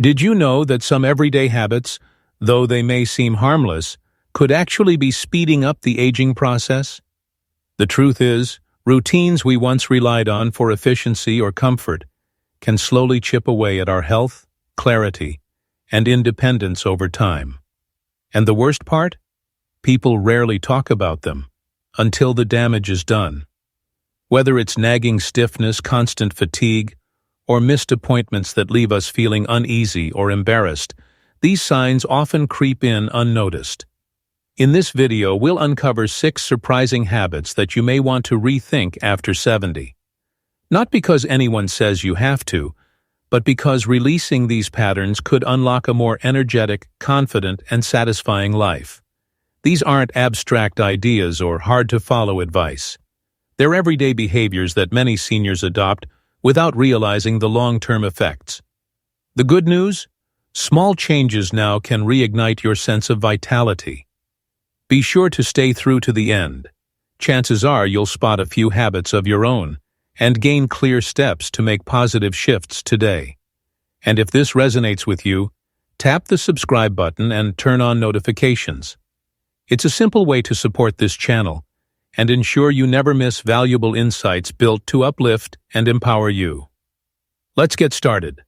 Did you know that some everyday habits, though they may seem harmless, could actually be speeding up the aging process? The truth is, routines we once relied on for efficiency or comfort can slowly chip away at our health, clarity, and independence over time. And the worst part? People rarely talk about them until the damage is done. Whether it's nagging stiffness, constant fatigue, or missed appointments that leave us feeling uneasy or embarrassed, these signs often creep in unnoticed. In this video, we'll uncover 6 surprising habits that you may want to rethink after 70. Not because anyone says you have to, but because releasing these patterns could unlock a more energetic, confident, and satisfying life. These aren't abstract ideas or hard-to-follow advice. They're everyday behaviors that many seniors adopt without realizing the long-term effects. The good news? Small changes now can reignite your sense of vitality. Be sure to stay through to the end. Chances are you'll spot a few habits of your own and gain clear steps to make positive shifts today. And if this resonates with you, tap the subscribe button and turn on notifications. It's a simple way to support this channel and ensure you never miss valuable insights built to uplift and empower you. Let's get started.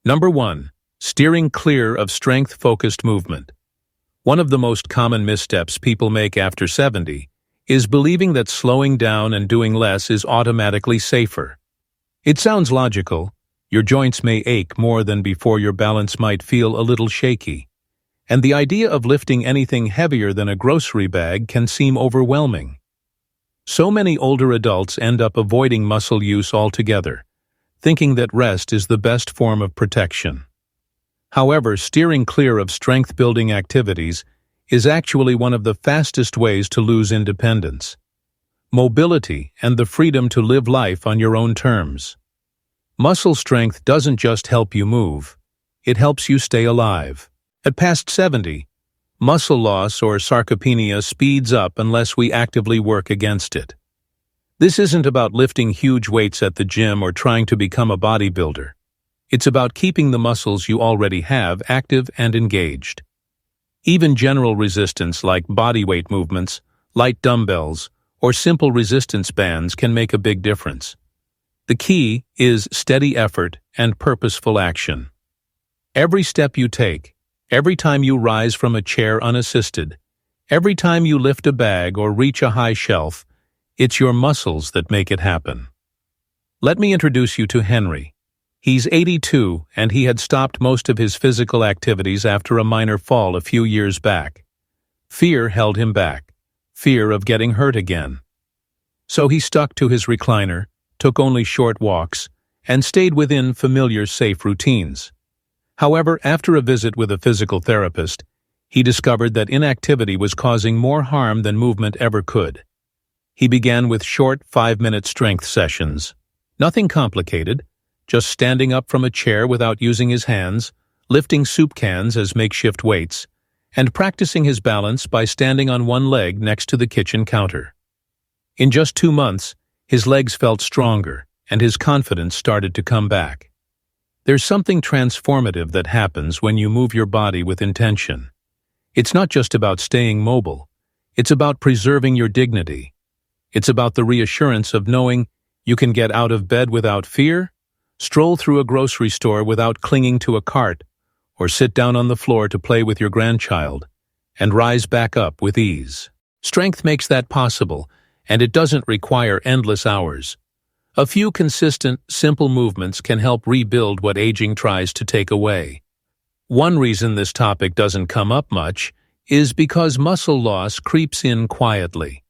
Number 1. Steering clear of strength-focused movement. One of the most common missteps people make after 70 is believing that slowing down and doing less is automatically safer. It sounds logical. Your joints may ache more than before, your balance might feel a little shaky, and the idea of lifting anything heavier than a grocery bag can seem overwhelming. So many older adults end up avoiding muscle use altogether, thinking that rest is the best form of protection. However, steering clear of strength-building activities is actually one of the fastest ways to lose independence, mobility, and the freedom to live life on your own terms. Muscle strength doesn't just help you move, it helps you stay alive. At past 70, muscle loss or sarcopenia speeds up unless we actively work against it. This isn't about lifting huge weights at the gym or trying to become a bodybuilder. It's about keeping the muscles you already have active and engaged. Even general resistance like bodyweight movements, light dumbbells, or simple resistance bands can make a big difference. The key is steady effort and purposeful action. Every step you take, every time you rise from a chair unassisted, every time you lift a bag or reach a high shelf, it's your muscles that make it happen. Let me introduce you to Henry. He's 82, and he had stopped most of his physical activities after a minor fall a few years back. Fear held him back, fear of getting hurt again. So he stuck to his recliner, took only short walks, and stayed within familiar, safe routines. However, after a visit with a physical therapist, he discovered that inactivity was causing more harm than movement ever could. He began with short 5-minute strength sessions. Nothing complicated, just standing up from a chair without using his hands, lifting soup cans as makeshift weights, and practicing his balance by standing on one leg next to the kitchen counter. In just 2 months, his legs felt stronger, and his confidence started to come back. There's something transformative that happens when you move your body with intention. It's not just about staying mobile. It's about preserving your dignity. It's about the reassurance of knowing you can get out of bed without fear, stroll through a grocery store without clinging to a cart, or sit down on the floor to play with your grandchild, and rise back up with ease. Strength makes that possible, and it doesn't require endless hours. A few consistent, simple movements can help rebuild what aging tries to take away. One reason this topic doesn't come up much is because muscle loss creeps in quietly.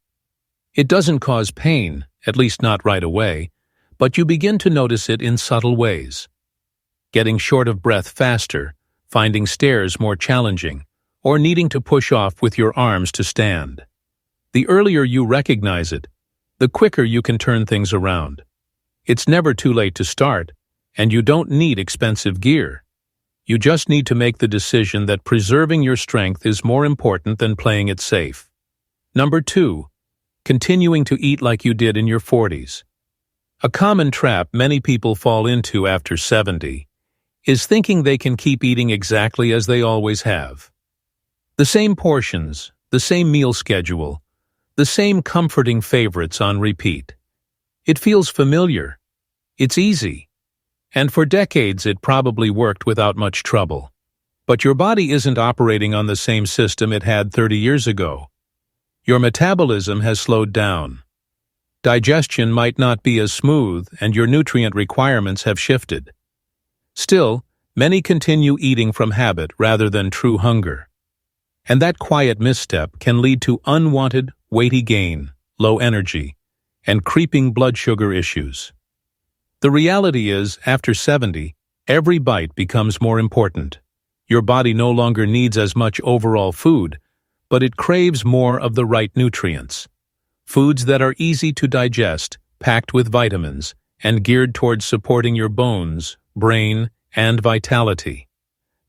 It doesn't cause pain, at least not right away, but you begin to notice it in subtle ways. Getting short of breath faster, finding stairs more challenging, or needing to push off with your arms to stand. The earlier you recognize it, the quicker you can turn things around. It's never too late to start, and you don't need expensive gear. You just need to make the decision that preserving your strength is more important than playing it safe. Number 2. Continuing to eat like you did in your 40s. A common trap many people fall into after 70 is thinking they can keep eating exactly as they always have. The same portions, the same meal schedule, the same comforting favorites on repeat. It feels familiar. It's easy. And for decades it probably worked without much trouble. But your body isn't operating on the same system it had 30 years ago. Your metabolism has slowed down. Digestion might not be as smooth, and your nutrient requirements have shifted. Still, many continue eating from habit rather than true hunger. And that quiet misstep can lead to unwanted, weighty gain, low energy, and creeping blood sugar issues. The reality is, after 70, every bite becomes more important. Your body no longer needs as much overall food, but it craves more of the right nutrients. Foods that are easy to digest, packed with vitamins, and geared towards supporting your bones, brain, and vitality.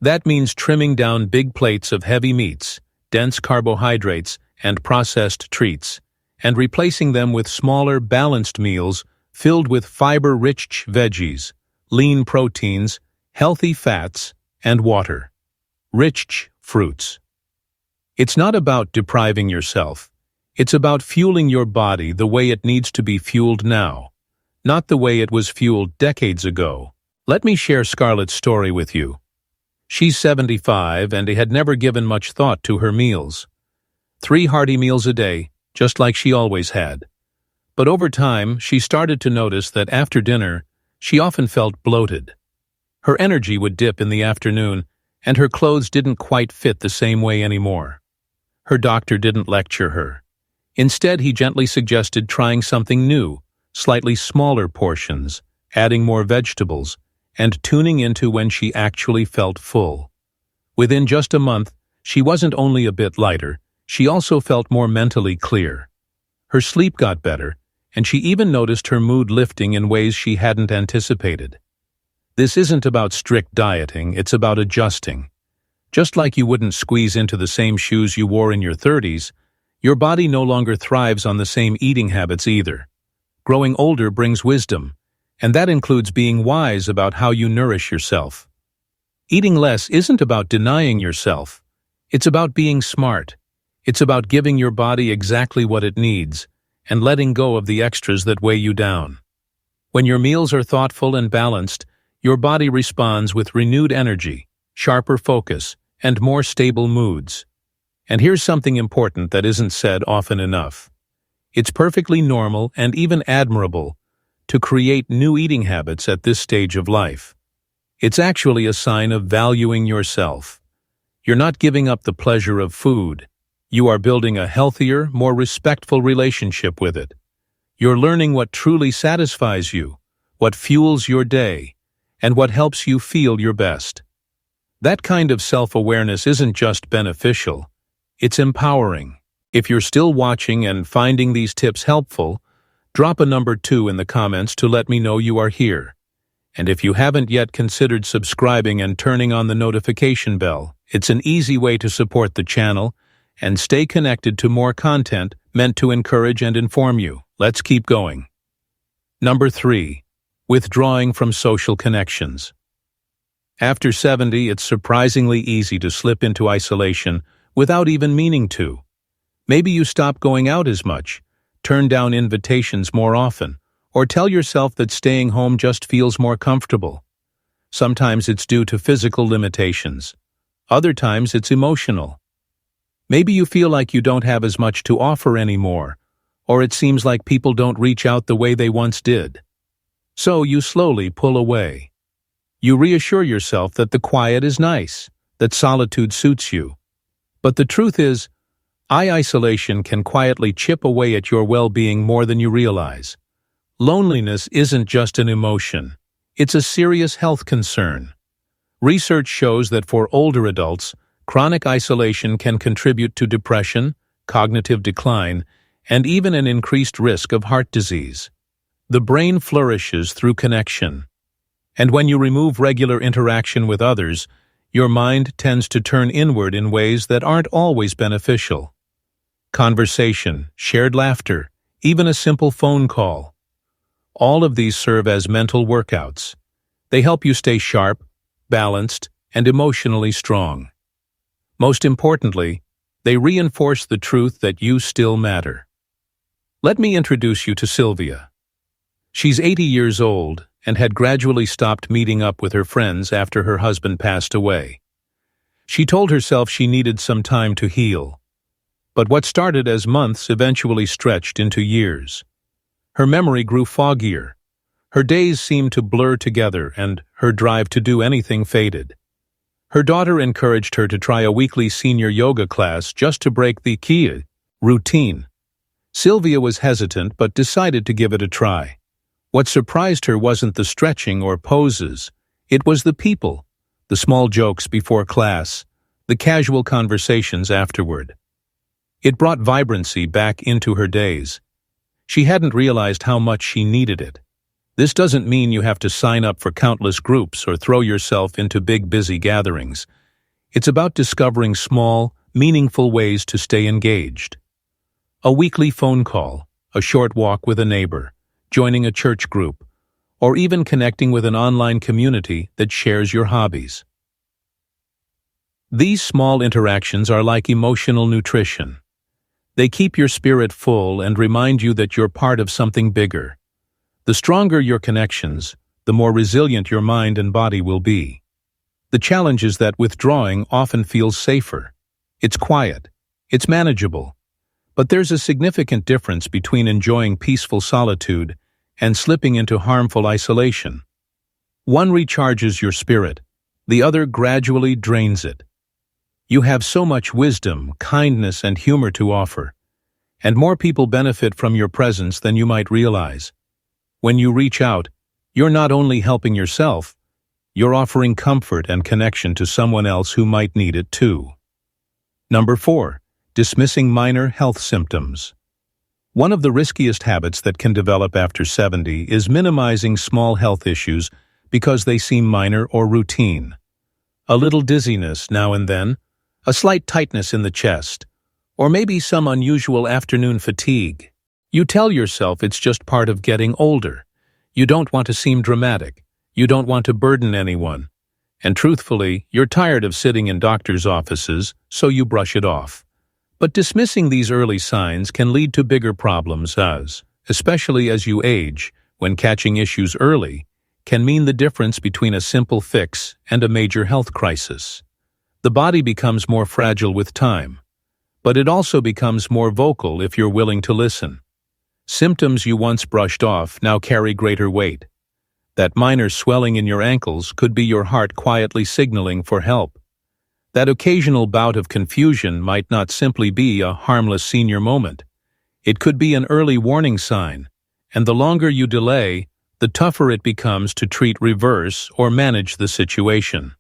That means trimming down big plates of heavy meats, dense carbohydrates, and processed treats, and replacing them with smaller, balanced meals filled with fiber-rich veggies, lean proteins, healthy fats, and water. Rich fruits. It's not about depriving yourself. It's about fueling your body the way it needs to be fueled now, not the way it was fueled decades ago. Let me share Scarlett's story with you. She's 75 and had never given much thought to her meals. 3 hearty meals a day, just like she always had. But over time, she started to notice that after dinner, she often felt bloated. Her energy would dip in the afternoon, and her clothes didn't quite fit the same way anymore. Her doctor didn't lecture her. Instead, he gently suggested trying something new, slightly smaller portions, adding more vegetables, and tuning into when she actually felt full. Within just a month, she wasn't only a bit lighter, she also felt more mentally clear. Her sleep got better, and she even noticed her mood lifting in ways she hadn't anticipated. This isn't about strict dieting, it's about adjusting. Just like you wouldn't squeeze into the same shoes you wore in your 30s, your body no longer thrives on the same eating habits either. Growing older brings wisdom, and that includes being wise about how you nourish yourself. Eating less isn't about denying yourself. It's about being smart. It's about giving your body exactly what it needs and letting go of the extras that weigh you down. When your meals are thoughtful and balanced, your body responds with renewed energy, sharper focus, and more stable moods. And here's something important that isn't said often enough. It's perfectly normal and even admirable to create new eating habits at this stage of life. It's actually a sign of valuing yourself. You're not giving up the pleasure of food. You are building a healthier, more respectful relationship with it. You're learning what truly satisfies you, what fuels your day, and what helps you feel your best. That kind of self-awareness isn't just beneficial, it's empowering. If you're still watching and finding these tips helpful, drop a number 2 in the comments to let me know you are here. And if you haven't yet considered subscribing and turning on the notification bell, it's an easy way to support the channel and stay connected to more content meant to encourage and inform you. Let's keep going. Number 3. Withdrawing from social connections. After 70, it's surprisingly easy to slip into isolation without even meaning to. Maybe you stop going out as much, turn down invitations more often, or tell yourself that staying home just feels more comfortable. Sometimes it's due to physical limitations. Other times it's emotional. Maybe you feel like you don't have as much to offer anymore, or it seems like people don't reach out the way they once did. So you slowly pull away. You reassure yourself that the quiet is nice, that solitude suits you. But the truth is, isolation can quietly chip away at your well-being more than you realize. Loneliness isn't just an emotion. It's a serious health concern. Research shows that for older adults, chronic isolation can contribute to depression, cognitive decline, and even an increased risk of heart disease. The brain flourishes through connection. And when you remove regular interaction with others, your mind tends to turn inward in ways that aren't always beneficial. Conversation, shared laughter, even a simple phone call. All of these serve as mental workouts. They help you stay sharp, balanced, and emotionally strong. Most importantly, they reinforce the truth that you still matter. Let me introduce you to Sylvia. She's 80 years old and had gradually stopped meeting up with her friends after her husband passed away. She told herself she needed some time to heal. But what started as months eventually stretched into years. Her memory grew foggier. Her days seemed to blur together and her drive to do anything faded. Her daughter encouraged her to try a weekly senior yoga class just to break the routine. Sylvia was hesitant but decided to give it a try. What surprised her wasn't the stretching or poses. It was the people, the small jokes before class, the casual conversations afterward. It brought vibrancy back into her days. She hadn't realized how much she needed it. This doesn't mean you have to sign up for countless groups or throw yourself into big, busy gatherings. It's about discovering small, meaningful ways to stay engaged. A weekly phone call, a short walk with a neighbor, joining a church group, or even connecting with an online community that shares your hobbies. These small interactions are like emotional nutrition. They keep your spirit full and remind you that you're part of something bigger. The stronger your connections, the more resilient your mind and body will be. The challenge is that withdrawing often feels safer. It's quiet. It's manageable. But there's a significant difference between enjoying peaceful solitude and slipping into harmful isolation. One recharges your spirit, the other gradually drains it. You have so much wisdom, kindness, and humor to offer, and more people benefit from your presence than you might realize. When you reach out, you're not only helping yourself, you're offering comfort and connection to someone else who might need it too. Number 4. Dismissing minor health symptoms. One of the riskiest habits that can develop after 70 is minimizing small health issues because they seem minor or routine. A little dizziness now and then, a slight tightness in the chest, or maybe some unusual afternoon fatigue. You tell yourself it's just part of getting older. You don't want to seem dramatic. You don't want to burden anyone. And truthfully, you're tired of sitting in doctors' offices, so you brush it off. But dismissing these early signs can lead to bigger problems especially as you age, when catching issues early can mean the difference between a simple fix and a major health crisis. The body becomes more fragile with time, but it also becomes more vocal if you're willing to listen. Symptoms you once brushed off now carry greater weight. That minor swelling in your ankles could be your heart quietly signaling for help. That occasional bout of confusion might not simply be a harmless senior moment. It could be an early warning sign, and the longer you delay, the tougher it becomes to treat, reverse, or manage the situation.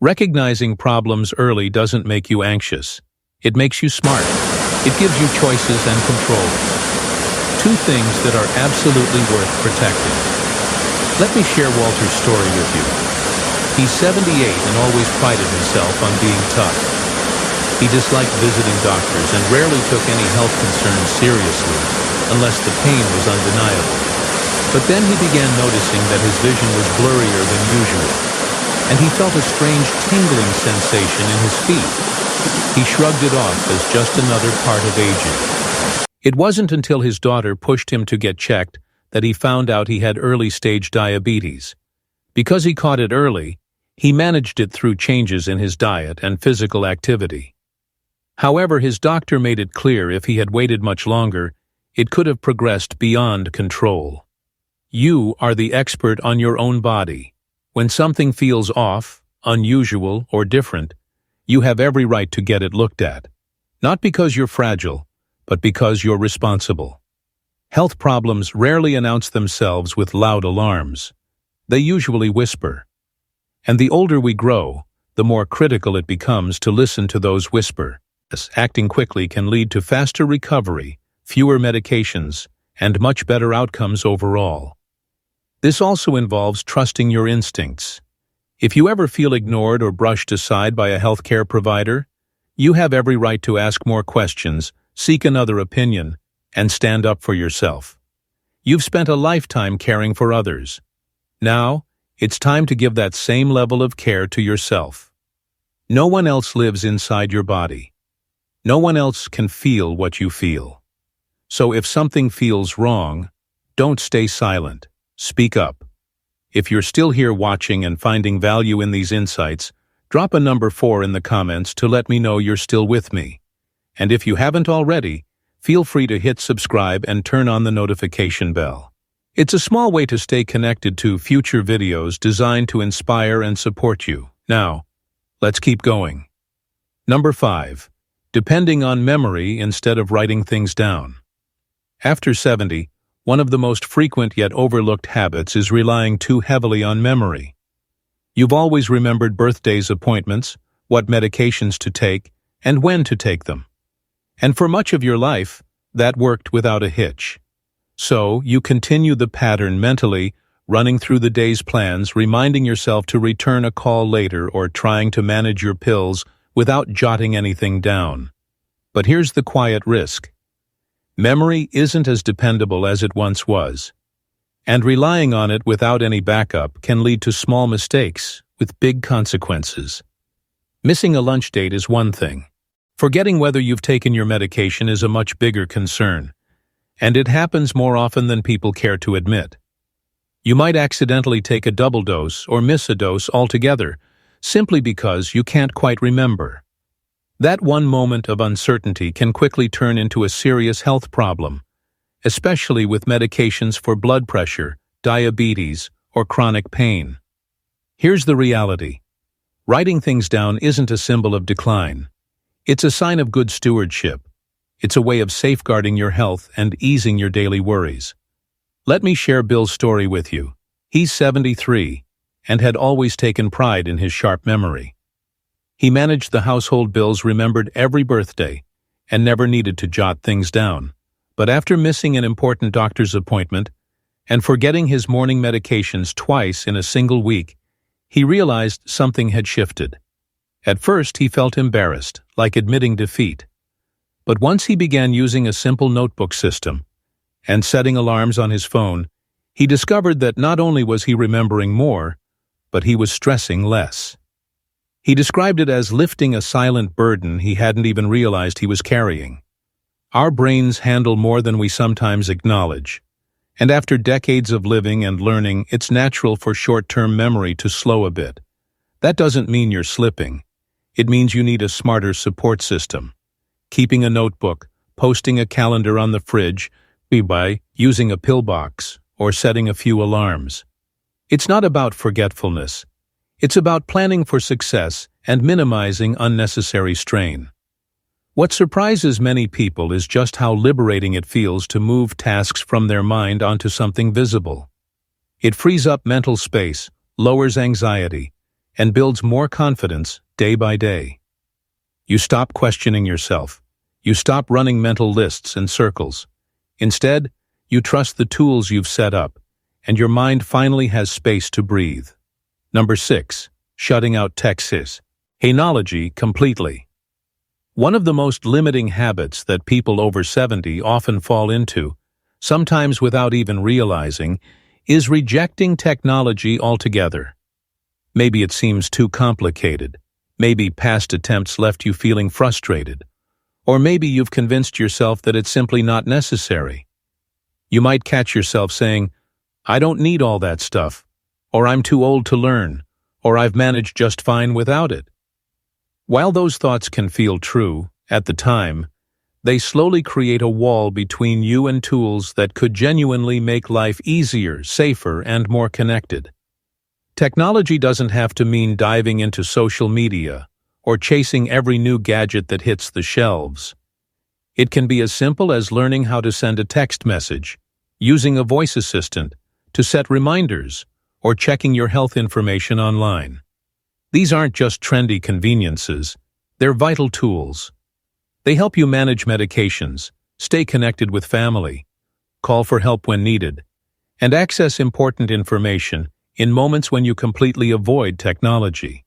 Recognizing problems early doesn't make you anxious. It makes you smart. It gives you choices and control. Two things that are absolutely worth protecting. Let me share Walter's story with you. He's 78 and always prided himself on being tough. He disliked visiting doctors and rarely took any health concerns seriously, unless the pain was undeniable. But then he began noticing that his vision was blurrier than usual, and he felt a strange tingling sensation in his feet. He shrugged it off as just another part of aging. It wasn't until his daughter pushed him to get checked that he found out he had early-stage diabetes. Because he caught it early, he managed it through changes in his diet and physical activity. However, his doctor made it clear if he had waited much longer, it could have progressed beyond control. You are the expert on your own body. When something feels off, unusual, or different, you have every right to get it looked at. Not because you're fragile, but because you're responsible. Health problems rarely announce themselves with loud alarms. They usually whisper. And the older we grow, the more critical it becomes to listen to those whispers. Acting quickly can lead to faster recovery, fewer medications, and much better outcomes overall. This also involves trusting your instincts. If you ever feel ignored or brushed aside by a healthcare provider, you have every right to ask more questions, seek another opinion, and stand up for yourself. You've spent a lifetime caring for others. Now, It's time to give that same level of care to yourself. No one else lives inside your body. No one else can feel what you feel. So if something feels wrong, don't stay silent. Speak up. If you're still here watching and finding value in these insights, drop a number 4 in the comments to let me know you're still with me. And if you haven't already, feel free to hit subscribe and turn on the notification bell. It's a small way to stay connected to future videos designed to inspire and support you. Now, let's keep going. Number 5. Depending on memory instead of writing things down. After 70, one of the most frequent yet overlooked habits is relying too heavily on memory. You've always remembered birthdays, appointments, what medications to take, and when to take them. And for much of your life, that worked without a hitch. So, you continue the pattern mentally, running through the day's plans, reminding yourself to return a call later or trying to manage your pills without jotting anything down. But here's the quiet risk. Memory isn't as dependable as it once was, and relying on it without any backup can lead to small mistakes with big consequences. Missing a lunch date is one thing. Forgetting whether you've taken your medication is a much bigger concern, and it happens more often than people care to admit. You might accidentally take a double dose or miss a dose altogether, simply because you can't quite remember. That one moment of uncertainty can quickly turn into a serious health problem, especially with medications for blood pressure, diabetes, or chronic pain. Here's the reality. Writing things down isn't a symbol of decline. It's a sign of good stewardship. It's a way of safeguarding your health and easing your daily worries. Let me share Bill's story with you. He's 73 and had always taken pride in his sharp memory. He managed the household bills, remembered every birthday, and never needed to jot things down. But after missing an important doctor's appointment and forgetting his morning medications twice in a single week, he realized something had shifted. At first, he felt embarrassed, like admitting defeat. But once he began using a simple notebook system and setting alarms on his phone, he discovered that not only was he remembering more, but he was stressing less. He described it as lifting a silent burden he hadn't even realized he was carrying. Our brains handle more than we sometimes acknowledge, and after decades of living and learning, it's natural for short-term memory to slow a bit. That doesn't mean you're slipping. It means you need a smarter support system. Keeping a notebook, posting a calendar on the fridge, by using a pill box, or setting a few alarms. It's not about forgetfulness. It's about planning for success and minimizing unnecessary strain. What surprises many people is just how liberating it feels to move tasks from their mind onto something visible. It frees up mental space, lowers anxiety, and builds more confidence day by day. You stop questioning yourself. You stop running mental lists and circles. Instead, you trust the tools you've set up, and your mind finally has space to breathe. Number 6. Shutting out technology completely. One of the most limiting habits that people over 70 often fall into, sometimes without even realizing, is rejecting technology altogether. Maybe it seems too complicated. Maybe past attempts left you feeling frustrated. Or maybe you've convinced yourself that it's simply not necessary. You might catch yourself saying, "I don't need all that stuff," or "I'm too old to learn," or "I've managed just fine without it." While those thoughts can feel true, at the time, they slowly create a wall between you and tools that could genuinely make life easier, safer, and more connected. Technology doesn't have to mean diving into social media or chasing every new gadget that hits the shelves. It can be as simple as learning how to send a text message, using a voice assistant to set reminders, or checking your health information online. These aren't just trendy conveniences, they're vital tools. They help you manage medications, stay connected with family, call for help when needed, and access important information in moments when you completely avoid technology.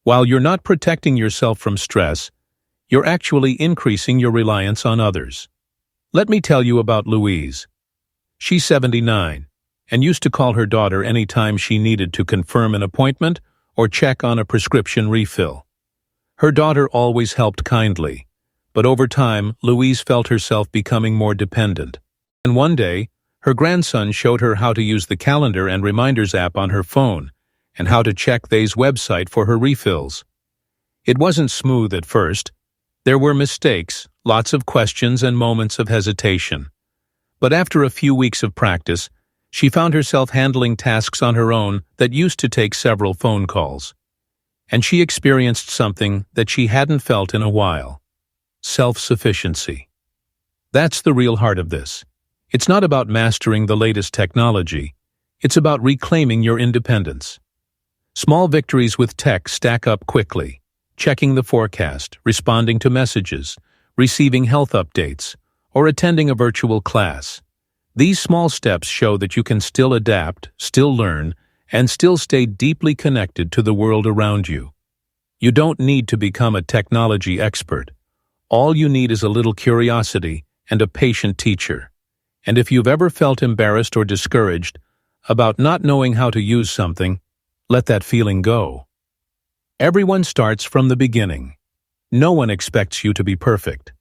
While you're not protecting yourself from stress, you're actually increasing your reliance on others. Let me tell you about Louise. She's 79, and used to call her daughter any time she needed to confirm an appointment or check on a prescription refill. Her daughter always helped kindly, but over time, Louise felt herself becoming more dependent. And one day, her grandson showed her how to use the calendar and reminders app on her phone and how to check They's website for her refills. It wasn't smooth at first. There were mistakes, lots of questions, and moments of hesitation. But after a few weeks of practice, she found herself handling tasks on her own that used to take several phone calls. And she experienced something that she hadn't felt in a while: self-sufficiency. That's the real heart of this. It's not about mastering the latest technology. It's about reclaiming your independence. Small victories with tech stack up quickly: checking the forecast, responding to messages, receiving health updates, or attending a virtual class. These small steps show that you can still adapt, still learn, and still stay deeply connected to the world around you. You don't need to become a technology expert. All you need is a little curiosity and a patient teacher. And if you've ever felt embarrassed or discouraged about not knowing how to use something, let that feeling go. Everyone starts from the beginning. No one expects you to be perfect.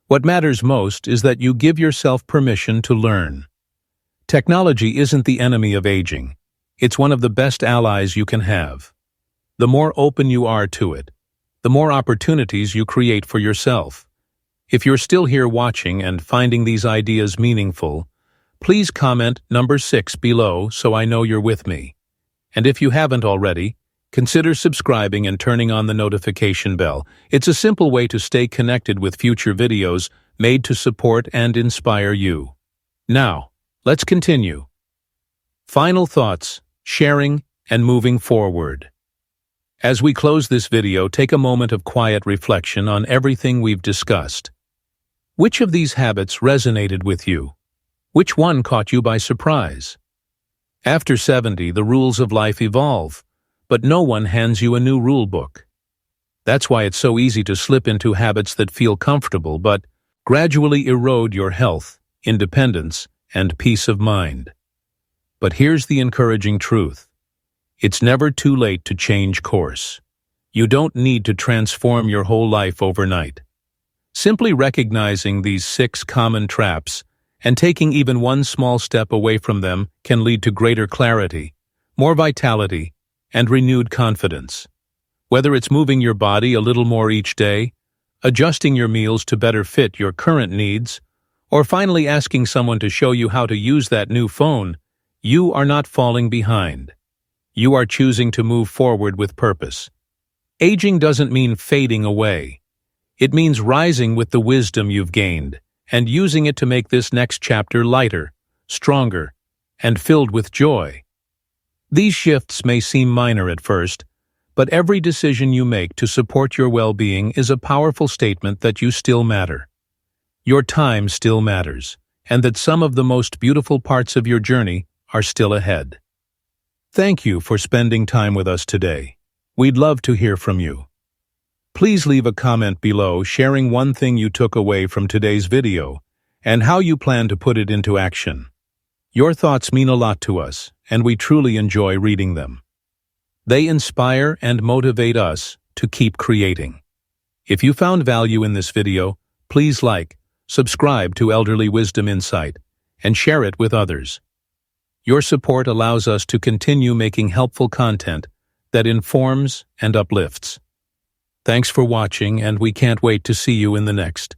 What matters most is that you give yourself permission to learn. Technology isn't the enemy of aging. It's one of the best allies you can have. The more open you are to it, the more opportunities you create for yourself. If you're still here watching and finding these ideas meaningful, please comment number 6 below so I know you're with me. And if you haven't already, consider subscribing and turning on the notification bell. It's a simple way to stay connected with future videos made to support and inspire you. Now, let's continue. Final thoughts, sharing, and moving forward. As we close this video, take a moment of quiet reflection on everything we've discussed. Which of these habits resonated with you? Which one caught you by surprise? After 70, the rules of life evolve, but no one hands you a new rule book. That's why it's so easy to slip into habits that feel comfortable but gradually erode your health, independence, and peace of mind. But here's the encouraging truth. It's never too late to change course. You don't need to transform your whole life overnight. Simply recognizing these 6 common traps and taking even one small step away from them can lead to greater clarity, more vitality, and renewed confidence. Whether it's moving your body a little more each day, adjusting your meals to better fit your current needs, or finally asking someone to show you how to use that new phone, you are not falling behind. You are choosing to move forward with purpose. Aging doesn't mean fading away. It means rising with the wisdom you've gained and using it to make this next chapter lighter, stronger, and filled with joy. These shifts may seem minor at first, but every decision you make to support your well-being is a powerful statement that you still matter. Your time still matters, and that some of the most beautiful parts of your journey are still ahead. Thank you for spending time with us today. We'd love to hear from you. Please leave a comment below sharing one thing you took away from today's video and how you plan to put it into action. Your thoughts mean a lot to us, and we truly enjoy reading them. They inspire and motivate us to keep creating. If you found value in this video, please like, subscribe to Elderly Wisdom Insight, and share it with others. Your support allows us to continue making helpful content that informs and uplifts. Thanks for watching, and we can't wait to see you in the next.